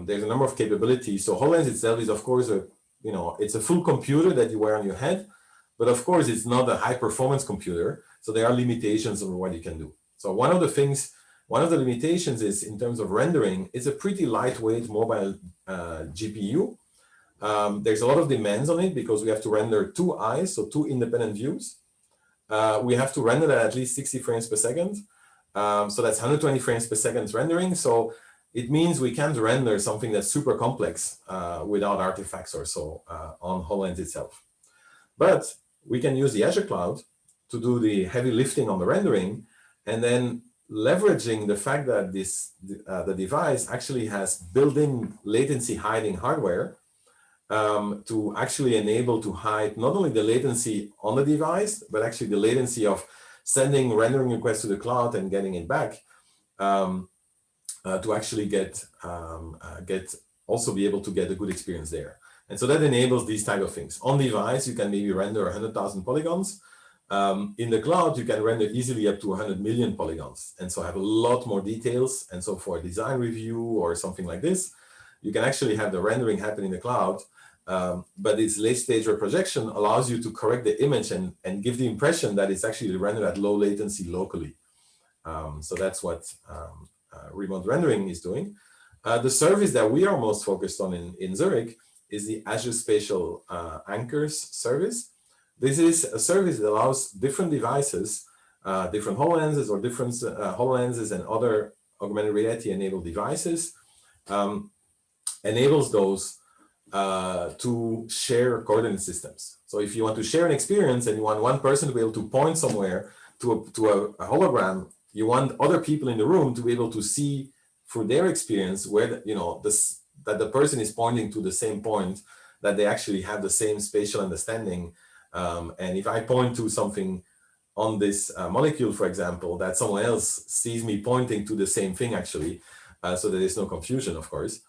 there's a number of capabilities. So HoloLens itself is, of course, it's a full computer that you wear on your head. But of course, it's not a high performance computer. So there are limitations on what you can do. So one of the limitations is in terms of rendering, it's a pretty lightweight mobile GPU. There's a lot of demands on it because we have to render 2 eyes, so 2 independent views. We have to render that at least 60 frames per second. So that's 120 frames per second rendering. So it means we can't render something that's super complex without artifacts or so on HoloLens itself. But we can use the Azure cloud to do the heavy lifting on the rendering, and then leveraging the fact that the device actually has built-in latency hiding hardware to actually enable to hide not only the latency on the device, but actually the latency of sending rendering requests to the cloud and getting it back. to actually get also be able to get a good experience there. And so that enables these type of things. On device, you can maybe render 100,000 polygons. In the cloud, you can render easily up to 100 million polygons, and so have a lot more details. And so for a design review or something like this, you can actually have the rendering happen in the cloud, but this late stage reprojection allows you to correct the image and give the impression that it's actually rendered at low latency locally. So that's what remote rendering is doing. The service that we are most focused on in Zurich is the Azure Spatial Anchors service. This is a service that allows different devices, different HoloLenses or different HoloLenses and other augmented reality enabled devices, enables those to share coordinate systems. So if you want to share an experience and you want one person to be able to point somewhere to a hologram, you want other people in the room to be able to see through their experience where that the person is pointing to the same point, that they actually have the same spatial understanding. And if I point to something on this molecule, for example, that someone else sees me pointing to the same thing actually, so that there's no confusion, of course.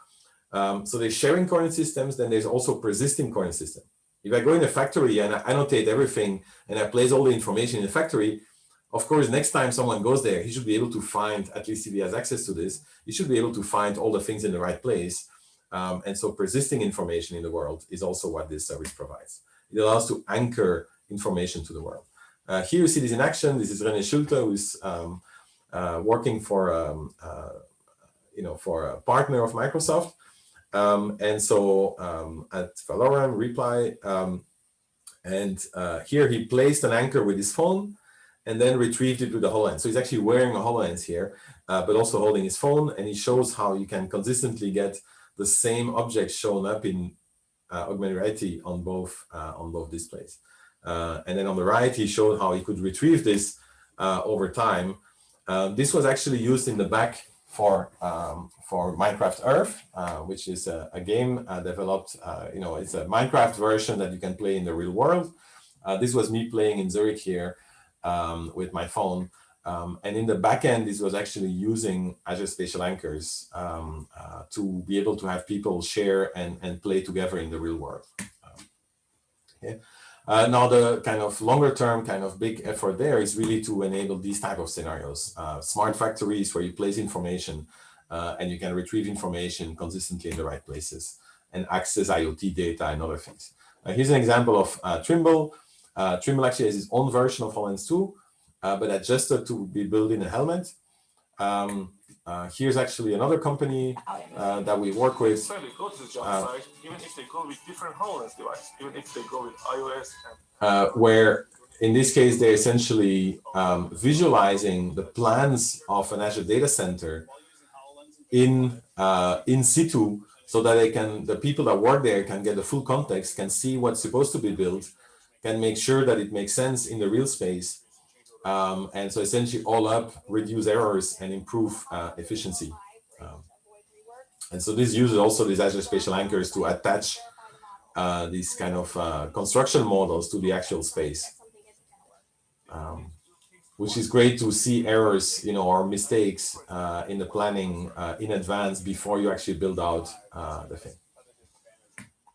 So there's sharing coordinate systems, then there's also persisting coordinate system. If I go in a factory and I annotate everything and I place all the information in the factory, of course, next time someone goes there, he should be able to find, at least if he has access to this, he should be able to find all the things in the right place. And so persisting information in the world is also what this service provides. It allows to anchor information to the world. Here you see this in action. This is René Schulte, who's working for for a partner of Microsoft. And so at Valorem, Reply, and here he placed an anchor with his phone and then retrieved it with the HoloLens. So he's actually wearing a HoloLens here, but also holding his phone, and he shows how you can consistently get the same object shown up in augmented reality on both displays. And then on the right, he showed how he could retrieve this over time. This was actually used in the back for Minecraft Earth, which is a game developed, it's a Minecraft version that you can play in the real world. This was me playing in Zurich here with my phone. And in the back end, this was actually using Azure Spatial Anchors to be able to have people share and play together in the real world. Now, the kind of longer term kind of big effort there is really to enable these type of scenarios. Smart factories where you place information and you can retrieve information consistently in the right places and access IoT data and other things. Here's an example of Trimble. Trimble actually has its own version of HoloLens 2, but adjusted to be built in a helmet. Here's actually another company that we work with. So they go to the job site, even if they go with different HoloLens device, even if they go with iOS. Where in this case, they're essentially visualizing the plans of an Azure data center in situ, so that the people that work there can get the full context, can see what's supposed to be built, can make sure that it makes sense in the real space. And so essentially all up, reduce errors and improve efficiency. And so this uses also these Azure Spatial Anchors to attach these kind of construction models to the actual space, which is great to see errors, or mistakes in the planning in advance before you actually build out the thing.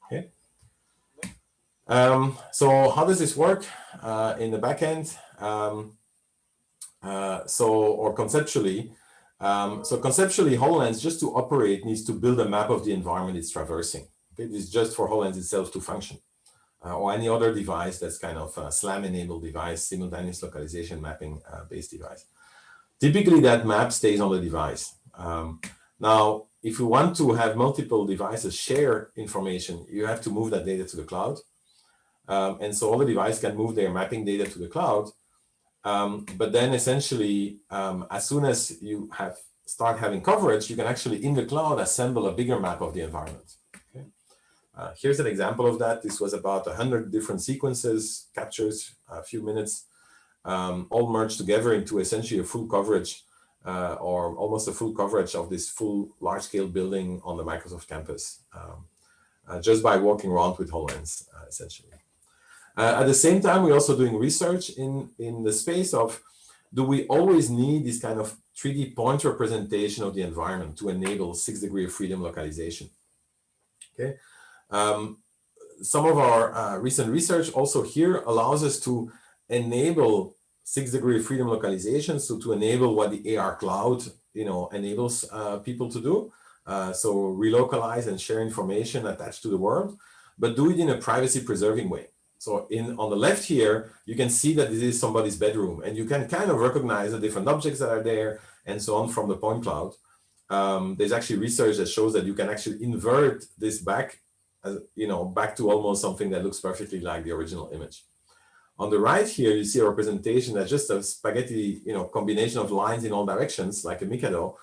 Okay. So how does this work in the back end? Conceptually, HoloLens, just to operate, needs to build a map of the environment it's traversing. Okay? This is just for HoloLens itself to function, or any other device that's kind of a SLAM-enabled device, simultaneous localization mapping based device. Typically, that map stays on the device. Now, if you want to have multiple devices share information, you have to move that data to the cloud. And so all the devices can move their mapping data to the cloud. But then essentially, as soon as you start having coverage, you can actually in the cloud assemble a bigger map of the environment. Okay? Here's an example of that. This was about 100 different sequences, captures, a few minutes, all merged together into essentially a full coverage or almost a full coverage of this full large-scale building on the Microsoft campus, just by walking around with HoloLens, essentially. At the same time, we're also doing research in the space of do we always need this kind of 3D point representation of the environment to enable 6 degrees of freedom localization? Okay. Some of our recent research also here allows us to enable 6 degrees of freedom localization, so to enable what the AR cloud, enables people to do. So relocalize and share information attached to the world, but do it in a privacy preserving way. So on the left here, you can see that this is somebody's bedroom, and you can kind of recognize the different objects that are there and so on from the point cloud. There's actually research that shows that you can actually invert this back, back to almost something that looks perfectly like the original image. On the right here, you see a representation that's just a spaghetti, combination of lines in all directions, like a Mikado.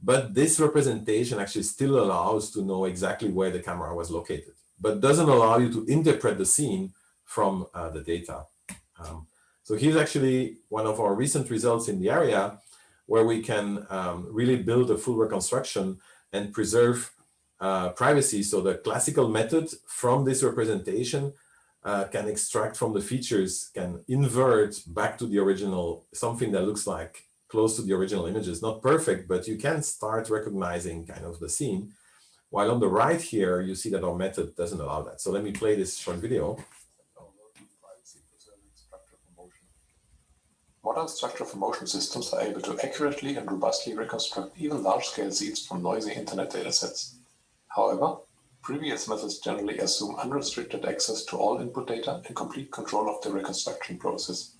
But this representation actually still allows to know exactly where the camera was located, but doesn't allow you to interpret the scene from the data. So here's actually one of our recent results in the area where we can really build a full reconstruction and preserve privacy. So the classical method from this representation can extract from the features, can invert back to the original, something that looks like close to the original images. Not perfect, but you can start recognizing kind of the scene. While on the right here, you see that our method doesn't allow that. So let me play this short video. Modern structure-for-motion systems are able to accurately and robustly reconstruct even large-scale scenes from noisy internet datasets. However, previous methods generally assume unrestricted access to all input data and complete control of the reconstruction process.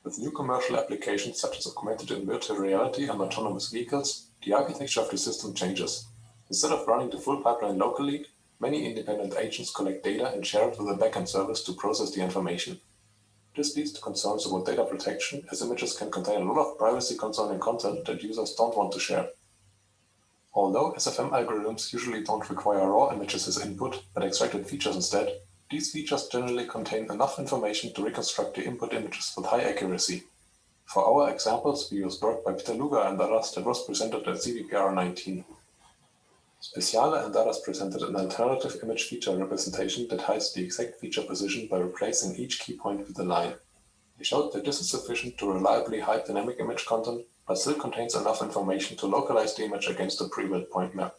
With new commercial applications such as augmented and virtual reality and autonomous vehicles, the architecture of the system changes. Instead of running the full pipeline locally, many independent agents collect data and share it with a backend service to process the information. This leads to concerns about data protection, as images can contain a lot of privacy-concerning content that users don't want to share. Although SFM algorithms usually don't require raw images as input, but extracted features instead, these features generally contain enough information to reconstruct the input images with high accuracy. For our examples, we use work by Peter Luger and others that was presented at CVPR 19. Spatial and others presented an alternative image feature representation that hides the exact feature position by replacing each key point with a line. They showed that this is sufficient to reliably hide dynamic image content, but still contains enough information to localize the image against a pre-built point map.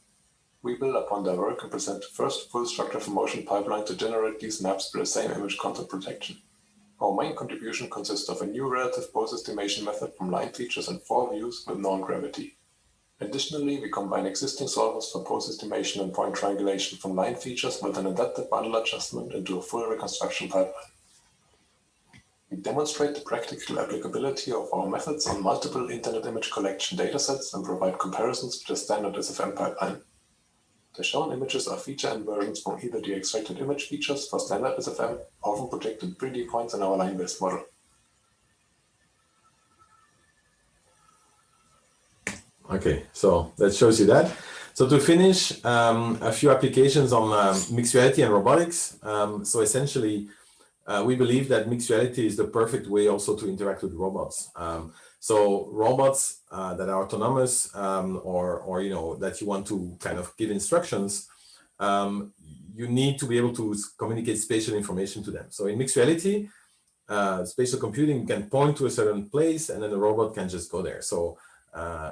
We build upon their work and present the first full structure-for-motion pipeline to generate these maps with the same image content protection. Our main contribution consists of a new relative pose estimation method from line features and 4 views with known gravity. Additionally, we combine existing solvers for pose estimation and point triangulation from line features with an adaptive bundle adjustment into a full reconstruction pipeline. We demonstrate the practical applicability of our methods on multiple internet image collection datasets and provide comparisons to the standard SFM pipeline. The shown images are feature inversions from either the extracted image features for standard SFM or from projected 3D points in our line-based model. Okay, so that shows you that. So to finish, a few applications on mixed reality and robotics. So essentially, we believe that mixed reality is the perfect way also to interact with robots. So robots that are autonomous or that you want to kind of give instructions, you need to be able to communicate spatial information to them. So in mixed reality, spatial computing can point to a certain place and then the robot can just go there. So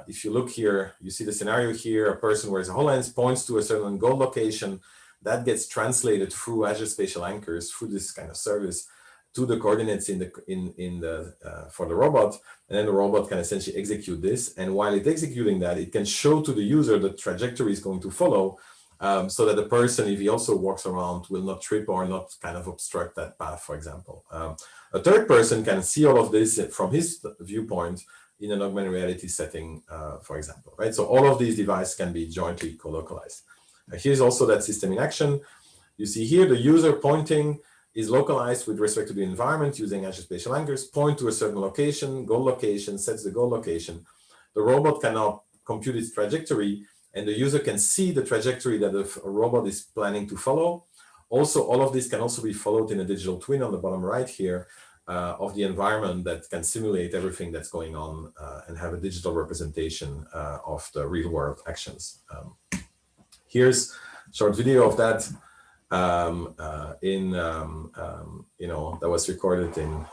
if you look here, you see the scenario here, a person wears a HoloLens, points to a certain goal location, that gets translated through Azure Spatial Anchors, through this kind of service, to the coordinates for the robot, and then the robot can essentially execute this. And while it's executing that, it can show to the user the trajectory is going to follow, so that the person, if he also walks around, will not trip or not kind of obstruct that path, for example. A third person can see all of this from his viewpoint in an augmented reality setting, for example, right? So all of these devices can be jointly co-localized. Here's also that system in action. You see here the user pointing is localized with respect to the environment using Azure Spatial Anchors, point to a certain location, goal location, sets the goal location. The robot can now compute its trajectory and the user can see the trajectory that the robot is planning to follow. Also, all of this can also be followed in a digital twin on the bottom right here of the environment that can simulate everything that's going on and have a digital representation of the real world actions. Here's a short video of that that was recorded in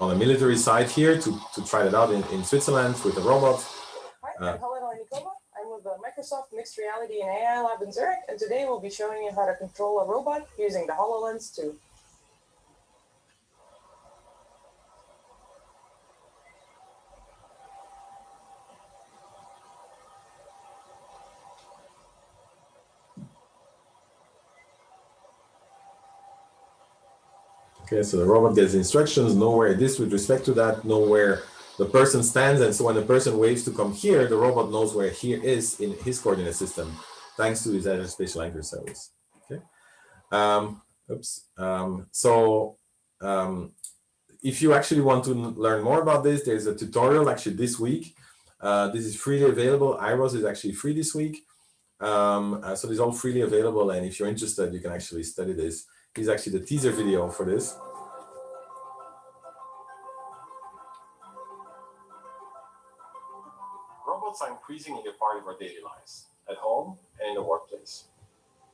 on a military site here to try it out in Switzerland with a robot. Hi, I'm Helena Nikova. I'm with the Microsoft Mixed Reality and AI Lab in Zurich, and today we'll be showing you how to control a robot using the HoloLens 2. Okay, so the robot gets instructions, know where it is with respect to that, know where the person stands, and so when the person waves to come here, the robot knows where here is in his coordinate system, thanks to his Azure Spatial Anchor service. Okay. If you actually want to learn more about this, there's a tutorial actually this week. This is freely available. IROS is actually free this week. So this is all freely available, and if you're interested, you can actually study this. This is actually the teaser video for this. Robots are increasingly a part of our daily lives, at home and in the workplace.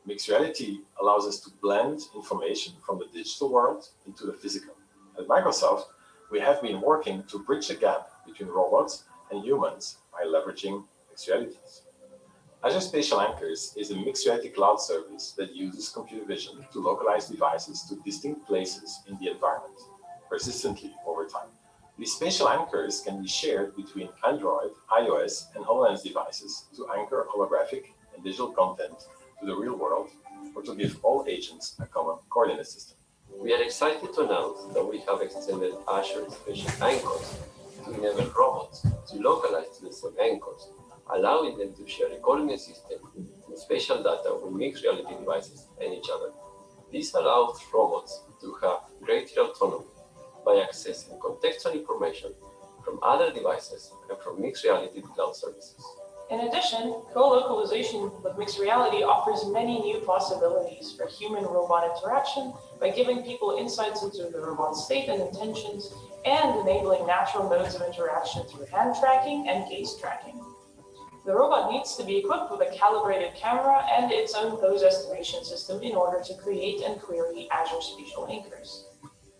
Mixed reality allows us to blend information from the digital world into the physical. At Microsoft, we have been working to bridge the gap between robots and humans by leveraging mixed realities. Azure Spatial Anchors is a mixed reality cloud service that uses computer vision to localize devices to distinct places in the environment, persistently over time. These spatial anchors can be shared between Android, iOS, and HoloLens devices to anchor holographic and digital content to the real world, or to give all agents a common coordinate system. We are excited to announce that we have extended Azure Spatial Anchors to enable robots to localize the same anchors, allowing them to share a coordinate system and spatial data with mixed reality devices and each other. This allows robots to have greater autonomy by accessing contextual information from other devices and from mixed reality cloud services. In addition, co-localization with mixed reality offers many new possibilities for human-robot interaction by giving people insights into the robot's state and intentions and enabling natural modes of interaction through hand tracking and gaze tracking. The robot needs to be equipped with a calibrated camera and its own pose estimation system in order to create and query Azure Spatial Anchors.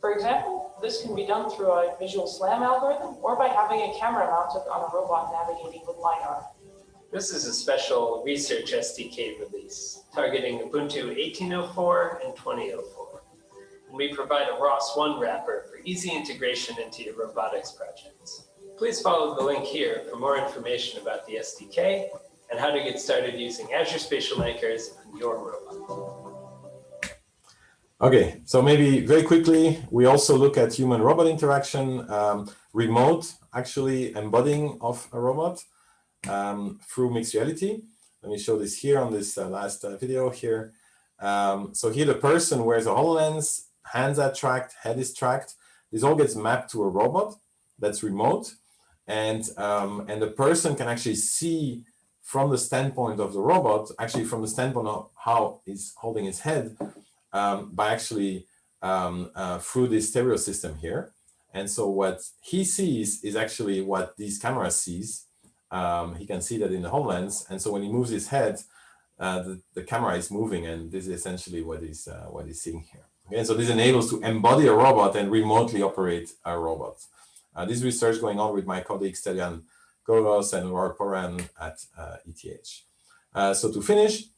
For example, this can be done through a visual SLAM algorithm or by having a camera mounted on a robot navigating with LiDAR. This is a special research SDK release targeting Ubuntu 18.04 and 20.04. And we provide a ROS1 wrapper for easy integration into your robotics projects. Please follow the link here for more information about the SDK and how to get started using Azure Spatial Anchors on your robot. Okay, so maybe very quickly, we also look at human-robot interaction, remote, actually embodying of a robot through mixed reality. Let me show this here on this last video here. So here the person wears a HoloLens, hands are tracked, head is tracked. This all gets mapped to a robot that's remote. And the person can actually see from the standpoint of the robot, actually from the standpoint of how he's holding his head, by actually through this stereo system here. And so what he sees is actually what these cameras sees. He can see that in the HoloLens. And so when he moves his head, the camera is moving, and this is essentially what he's seeing here. Okay, and so this enables to embody a robot and remotely operate a robot. This research going on with my colleagues Stelian Goros and Laura Poran at ETH. So to finish,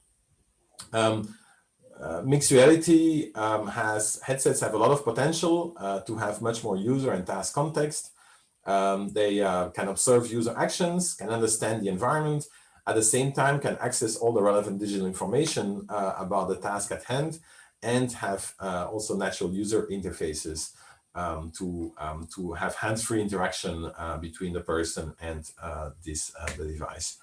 mixed reality headsets have a lot of potential to have much more user and task context. They can observe user actions, can understand the environment, at the same time can access all the relevant digital information about the task at hand, and have also natural user interfaces to have hands-free interaction between the person and the device.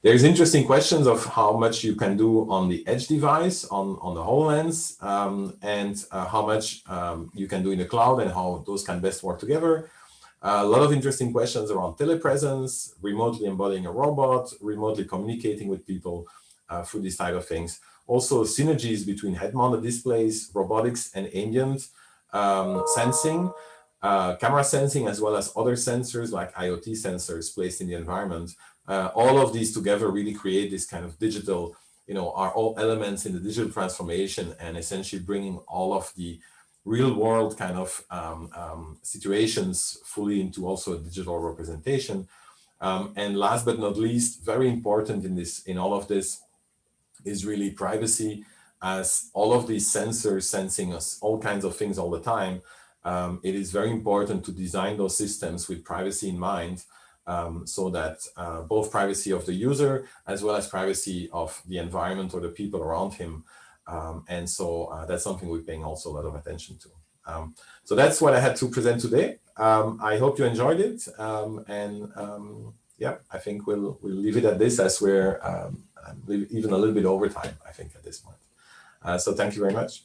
There's interesting questions of how much you can do on the edge device, on the HoloLens, and how much you can do in the cloud and how those can best work together. A lot of interesting questions around telepresence, remotely embodying a robot, remotely communicating with people through these type of things. Also synergies between head-mounted displays, robotics, and ambient sensing, camera sensing, as well as other sensors like IoT sensors placed in the environment. All of these together really create this kind of digital, are all elements in the digital transformation, and essentially bringing all of the real world kind of situations fully into also a digital representation. And last but not least, very important in all of this is really privacy, as all of these sensors sensing us all kinds of things all the time. It is very important to design those systems with privacy in mind, so that both privacy of the user as well as privacy of the environment or the people around him. And so that's something we're paying also a lot of attention to. So that's what I had to present today. I hope you enjoyed it. Yeah, I think we'll leave it at this, as we're even a little bit over time, I think, at this point. So thank you very much.